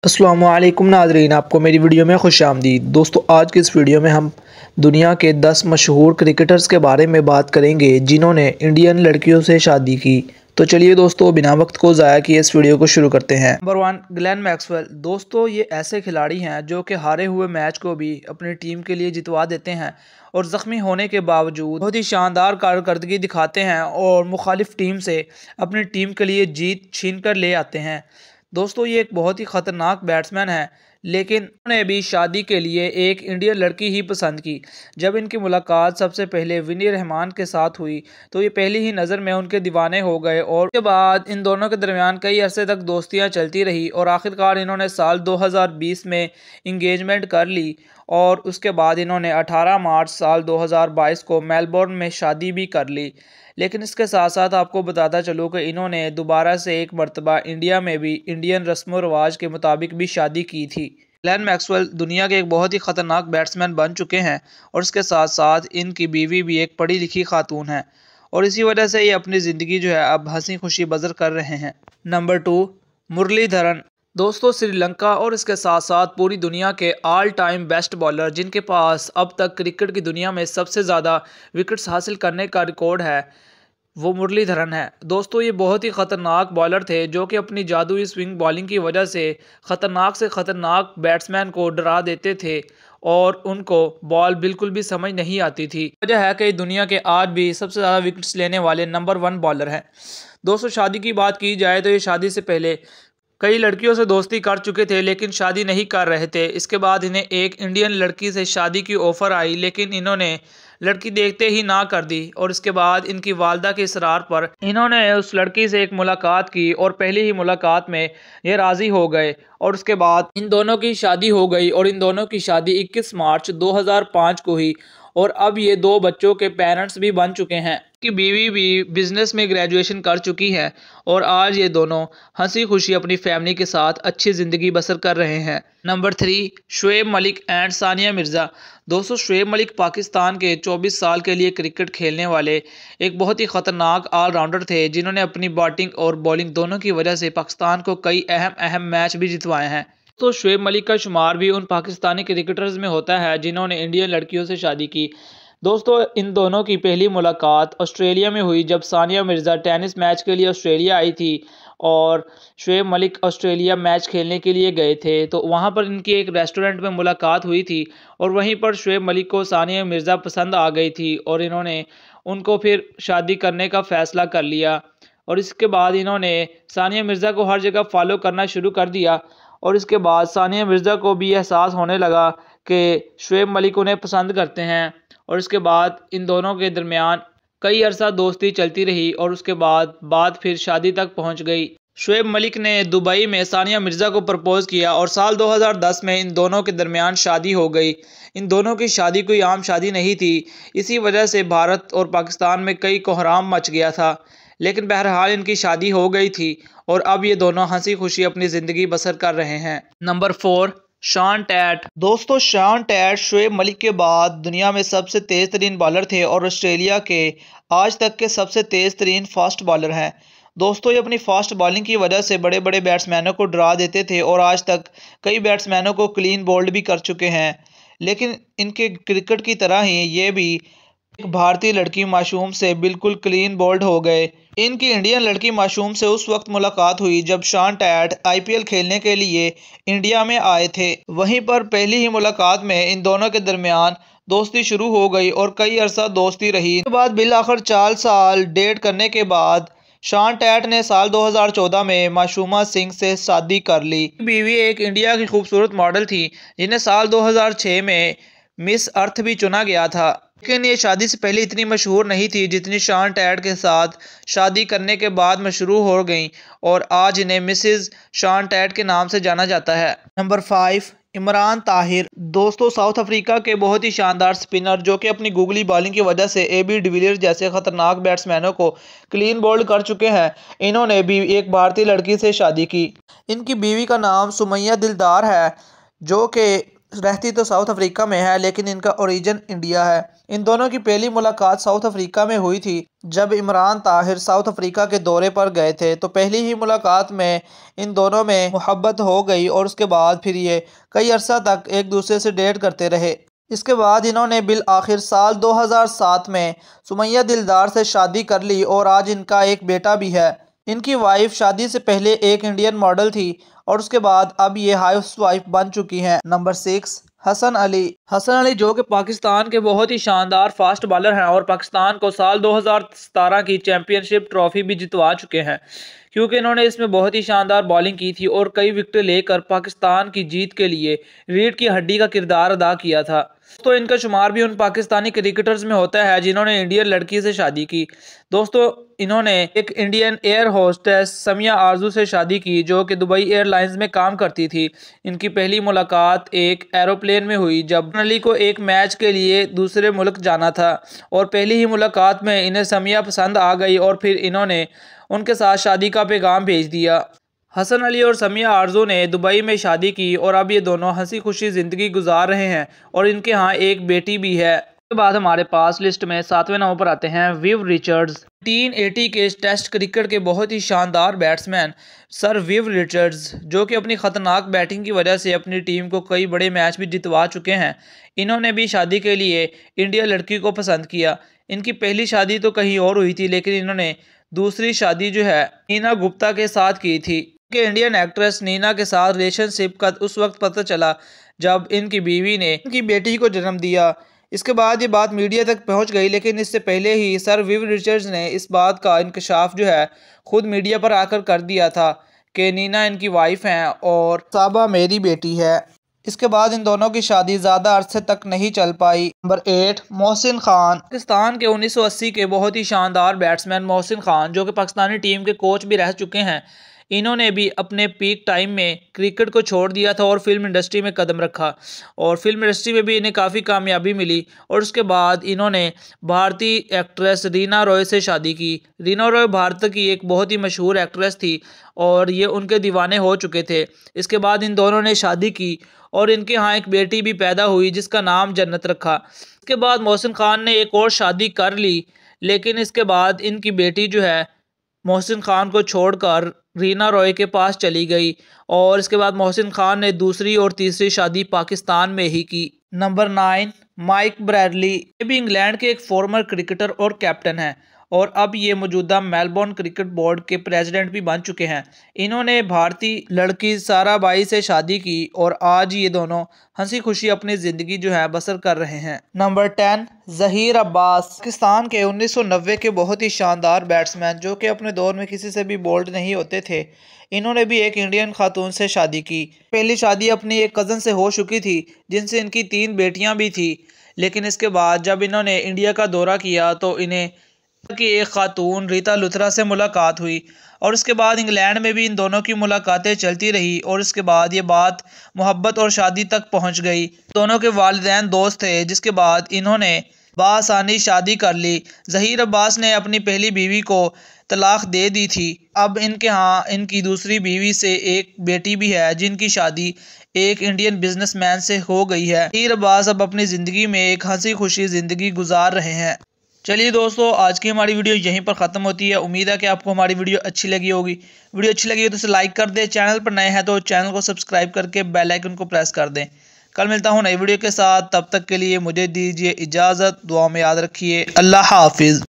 अस्सलामुअलैकुम नाज़रीन, आपको मेरी वीडियो में खुशामदीद। दोस्तों, आज की इस वीडियो में हम दुनिया के 10 मशहूर क्रिकेटर्स के बारे में बात करेंगे जिन्होंने इंडियन लड़कियों से शादी की। तो चलिए दोस्तों, बिना वक्त को ज़ाया किए इस वीडियो को शुरू करते हैं। Number 1, Glenn Maxwell. दोस्तों, ये ऐसे खिलाड़ी हैं जो कि हारे हुए मैच को भी अपनी टीम के लिए जितवा देते हैं और ज़ख्मी होने के बावजूद बहुत ही शानदार कारकर्दगी दिखाते हैं और मुखालिफ टीम से अपनी टीम के लिए जीत छीन कर ले आते हैं। दोस्तों, ये एक बहुत ही ख़तरनाक बैट्समैन है, लेकिन उन्होंने भी शादी के लिए एक इंडियन लड़की ही पसंद की। जब इनकी मुलाकात सबसे पहले विनी रहमान के साथ हुई तो ये पहली ही नज़र में उनके दीवाने हो गए और उसके बाद इन दोनों के दरमियान कई अरसे तक दोस्तियां चलती रही और आखिरकार इन्होंने साल 2020 में इंगेजमेंट कर ली और उसके बाद इन्होंने 18 मार्च साल 2022 को मेलबोर्न में शादी भी कर ली। लेकिन इसके साथ साथ आपको बताता चलूँ कि इन्होंने दोबारा से एक मरतबा इंडिया में भी इंडियन रस्म व रवाज के मुताबिक भी शादी की थी। ग्लेन मैक्सवेल दुनिया के एक बहुत ही ख़तरनाक बैट्समैन बन चुके हैं और इसके साथ साथ इनकी बीवी भी एक पढ़ी लिखी खातून है और इसी वजह से ये अपनी ज़िंदगी जो है अब हंसी खुशी बसर कर रहे हैं। नंबर 2, मुरलीधरन। दोस्तों, श्रीलंका और इसके साथ साथ पूरी दुनिया के ऑल टाइम बेस्ट बॉलर जिनके पास अब तक क्रिकेट की दुनिया में सबसे ज़्यादा विकेट्स हासिल करने का रिकॉर्ड है, वो मुरलीधरन है। दोस्तों, ये बहुत ही ख़तरनाक बॉलर थे जो कि अपनी जादुई स्विंग बॉलिंग की वजह से ख़तरनाक बैट्समैन को डरा देते थे और उनको बॉल बिल्कुल भी समझ नहीं आती थी। वजह है कि दुनिया के आज भी सबसे ज़्यादा विकेट्स लेने वाले नंबर 1 बॉलर हैं। दोस्तों, शादी की बात की जाए तो ये शादी से पहले कई लड़कियों से दोस्ती कर चुके थे लेकिन शादी नहीं कर रहे थे। इसके बाद इन्हें एक इंडियन लड़की से शादी की ऑफ़र आई लेकिन इन्होंने लड़की देखते ही ना कर दी और इसके बाद इनकी वालदा के इसरार पर इन्होंने उस लड़की से एक मुलाकात की और पहली ही मुलाकात में ये राज़ी हो गए और उसके बाद इन दोनों की शादी हो गई और इन दोनों की शादी 21 मार्च 2005 को हुई और अब ये 2 बच्चों के पेरेंट्स भी बन चुके हैं। कि बीवी भी बिजनेस में ग्रेजुएशन कर चुकी है और आज ये दोनों हंसी खुशी अपनी फैमिली के साथ अच्छी ज़िंदगी बसर कर रहे हैं। Number 3, Shoaib Malik and Sania Mirza. दोस्तों, शुएब मलिक पाकिस्तान के 24 साल के लिए क्रिकेट खेलने वाले एक बहुत ही ख़तरनाक ऑलराउंडर थे जिन्होंने अपनी बैटिंग और बॉलिंग दोनों की वजह से पाकिस्तान को कई अहम मैच भी जितवाए हैं। तो शुएब मलिक का शुमार भी उन पाकिस्तानी क्रिकेटर्स में होता है जिन्होंने इंडियन लड़कियों से शादी की। दोस्तों, इन दोनों की पहली मुलाकात ऑस्ट्रेलिया में हुई जब सानिया मिर्ज़ा टेनिस मैच के लिए ऑस्ट्रेलिया आई थी और शुएब मलिक ऑस्ट्रेलिया मैच खेलने के लिए गए थे। तो वहाँ पर इनकी एक रेस्टोरेंट में मुलाकात हुई थी और वहीं पर शुएब मलिक को सानिया मिर्ज़ा पसंद आ गई थी और इन्होंने उनको फिर शादी करने का फ़ैसला कर लिया और इसके बाद इन्होंने सानिया मिर्ज़ा को हर जगह फॉलो करना शुरू कर दिया और इसके बाद सानिया मिर्ज़ा को भी एहसास होने लगा कि शुएब मलिक उन्हें पसंद करते हैं और इसके बाद इन दोनों के दरमियान कई अरसा दोस्ती चलती रही और उसके बाद फिर शादी तक पहुंच गई। शुएब मलिक ने दुबई में सानिया मिर्ज़ा को प्रपोज़ किया और साल 2010 में इन दोनों के दरमियान शादी हो गई। इन दोनों की शादी कोई आम शादी नहीं थी, इसी वजह से भारत और पाकिस्तान में कई कोहराम मच गया था, लेकिन बहरहाल इनकी शादी हो गई थी और अब ये दोनों हंसी खुशी अपनी ज़िंदगी बसर कर रहे हैं। Number 4, Shaun Tait. दोस्तों, शॉन टैट शुएब मलिक के बाद दुनिया में सबसे तेज़ तरीन बॉलर थे और ऑस्ट्रेलिया के आज तक के सबसे तेज़ तरीन फास्ट बॉलर हैं। दोस्तों, ये अपनी फास्ट बॉलिंग की वजह से बड़े बड़े बैट्समैनों को डरा देते थे और आज तक कई बैट्समैनों को क्लीन बोल्ड भी कर चुके हैं। लेकिन इनके क्रिकेट की तरह ही ये भी एक भारतीय लड़की मासूम से बिल्कुल क्लीन बोल्ड हो गए। इनकी इंडियन लड़की मासूम से उस वक्त मुलाकात हुई जब शॉन टैट आईपीएल खेलने के लिए इंडिया में आए थे। वहीं पर पहली ही मुलाकात में इन दोनों के दरमियान दोस्ती शुरू हो गई और कई अरसा दोस्ती रही। इसके बाद बिल आखिर 4 साल डेट करने के बाद शॉन टैट ने साल 2014 में मासूमा सिंह से शादी कर ली। बीवी एक इंडिया की खूबसूरत मॉडल थी जिन्हें साल 2006 में मिस अर्थ भी चुना गया था, लेकिन ये शादी से पहले इतनी मशहूर नहीं थी जितनी शॉन टैट के साथ शादी करने के बाद मशहूर हो गई और आज इन्हें मिसेस शॉन टैट के नाम से जाना जाता है। नंबर 5, इमरान ताहिर। दोस्तों, साउथ अफ्रीका के बहुत ही शानदार स्पिनर जो कि अपनी गूगली बॉलिंग की वजह से एबी डिविलियर्स जैसे ख़तरनाक बैट्समैनों को क्लीन बोल्ड कर चुके हैं, इन्होंने भी एक भारतीय लड़की से शादी की। इनकी बीवी का नाम सुमैया दिलदार है जो कि रहती तो साउथ अफ्रीका में है, लेकिन इनका ओरिजिन इंडिया है। इन दोनों की पहली मुलाकात साउथ अफ्रीका में हुई थी जब इमरान ताहिर साउथ अफ्रीका के दौरे पर गए थे। तो पहली ही मुलाकात में इन दोनों में मोहब्बत हो गई और उसके बाद फिर ये कई अरसा तक एक दूसरे से डेट करते रहे। इसके बाद इन्होंने बिल आखिर साल 2007 में सुमैया दिलदार से शादी कर ली और आज इनका एक बेटा भी है। इनकी वाइफ शादी से पहले एक इंडियन मॉडल थी और उसके बाद अब ये हाउस वाइफ बन चुकी हैं। नंबर 6, हसन अली। हसन अली जो कि पाकिस्तान के बहुत ही शानदार फास्ट बॉलर हैं और पाकिस्तान को साल 2017 की चैंपियनशिप ट्रॉफी भी जितवा चुके हैं, क्योंकि इन्होंने इसमें बहुत ही शानदार बॉलिंग की थी और कई विकेट लेकर पाकिस्तान की जीत के लिए रीढ़ की हड्डी का किरदार अदा किया था। तो इनका शुमार भी उन पाकिस्तानी क्रिकेटर्स में होता है जिन्होंने इंडियन लड़की से शादी की। दोस्तों, इन्होंने एक इंडियन एयर होस्टेस समिया आरजू से शादी की जो कि दुबई एयरलाइंस में काम करती थी। इनकी पहली मुलाकात एक एरोप्लेन में हुई जब अली को एक मैच के लिए दूसरे मुल्क जाना था और पहली ही मुलाकात में इन्हें समिया पसंद आ गई और फिर इन्होंने उनके साथ शादी का पैगाम भेज दिया। हसन अली और समिया आरजू ने दुबई में शादी की और अब ये दोनों हंसी खुशी ज़िंदगी गुजार रहे हैं और इनके यहाँ एक बेटी भी है। उसके बाद हमारे पास लिस्ट में 7वें नंबर पर आते हैं विव रिचर्ड्स। 1980 के टेस्ट क्रिकेट के बहुत ही शानदार बैट्समैन सर विव रिचर्ड्स, जो कि अपनी ख़तरनाक बैटिंग की वजह से अपनी टीम को कई बड़े मैच भी जितवा चुके हैं, इन्होंने भी शादी के लिए इंडिया लड़की को पसंद किया। इनकी पहली शादी तो कहीं और हुई थी, लेकिन इन्होंने दूसरी शादी जो है नीना गुप्ता के साथ की थी। कि इंडियन एक्ट्रेस नीना के साथ रिलेशनशिप का उस वक्त पता चला जब इनकी बीवी ने इनकी बेटी को जन्म दिया। इसके बाद ये बात मीडिया तक पहुंच गई, लेकिन इससे पहले ही सर विव रिचर्ड्स ने इस बात का इंकशाफ जो है खुद मीडिया पर आकर कर दिया था कि नीना इनकी वाइफ हैं और साबा मेरी बेटी है। इसके बाद इन दोनों की शादी ज़्यादा अरसे तक नहीं चल पाई। नंबर 8, मोहसिन खान। पाकिस्तान के 1980 के बहुत ही शानदार बैट्समैन मोहसिन खान, जो कि पाकिस्तानी टीम के कोच भी रह चुके हैं, इन्होंने भी अपने पीक टाइम में क्रिकेट को छोड़ दिया था और फिल्म इंडस्ट्री में कदम रखा और फिल्म इंडस्ट्री में भी इन्हें काफ़ी कामयाबी मिली। और उसके बाद इन्होंने भारतीय एक्ट्रेस रीना रॉय से शादी की। रीना रॉय भारत की एक बहुत ही मशहूर एक्ट्रेस थी और ये उनके दीवाने हो चुके थे। इसके बाद इन दोनों ने शादी की और इनके यहाँ एक बेटी भी पैदा हुई जिसका नाम जन्नत रखा। इसके बाद मोहसिन खान ने एक और शादी कर ली, लेकिन इसके बाद इनकी बेटी जो है मोहसिन खान को छोड़कर रीना रॉय के पास चली गई और इसके बाद मोहसिन खान ने दूसरी और तीसरी शादी पाकिस्तान में ही की। Number 9, Mike Bradley. ये भी इंग्लैंड के एक फॉर्मर क्रिकेटर और कैप्टन हैं और अब ये मौजूदा मेलबोर्न क्रिकेट बोर्ड के प्रेसिडेंट भी बन चुके हैं। इन्होंने भारतीय लड़की साराबाई से शादी की और आज ये दोनों हंसी खुशी अपनी ज़िंदगी जो है बसर कर रहे हैं। नंबर 10, ज़हीर अब्बास। पाकिस्तान के 1990 के बहुत ही शानदार बैट्समैन, जो कि अपने दौर में किसी से भी बोल्ड नहीं होते थे, इन्होंने भी एक इंडियन खातून से शादी की। पहली शादी अपनी एक कज़न से हो चुकी थी जिनसे इनकी 3 बेटियां भी थी, लेकिन इसके बाद जब इन्होंने इंडिया का दौरा किया तो इन्हें की एक खातून रीता लुथरा से मुलाकात हुई और उसके बाद इंग्लैंड में भी इन दोनों की मुलाकातें चलती रही और इसके बाद ये बात मोहब्बत और शादी तक पहुंच गई। दोनों के वालिदैन दोस्त थे, जिसके बाद इन्होंने बासानी शादी कर ली। ज़हीर अब्बास ने अपनी पहली बीवी को तलाक दे दी थी। अब इनके यहाँ इनकी दूसरी बीवी से एक बेटी भी है जिनकी शादी एक इंडियन बिजनेसमैन से हो गई है। ज़हीर अब्बास अब अपनी ज़िंदगी में एक हंसी खुशी ज़िंदगी गुजार रहे हैं। चलिए दोस्तों, आज की हमारी वीडियो यहीं पर ख़त्म होती है। उम्मीद है कि आपको हमारी वीडियो अच्छी लगी होगी। वीडियो अच्छी लगी हो तो इसे लाइक कर दें, चैनल पर नए हैं तो चैनल को सब्सक्राइब करके बेल आइकन को प्रेस कर दें। कल मिलता हूँ नई वीडियो के साथ, तब तक के लिए मुझे दीजिए इजाज़त। दुआ में याद रखिए। अल्लाह हाफिज़।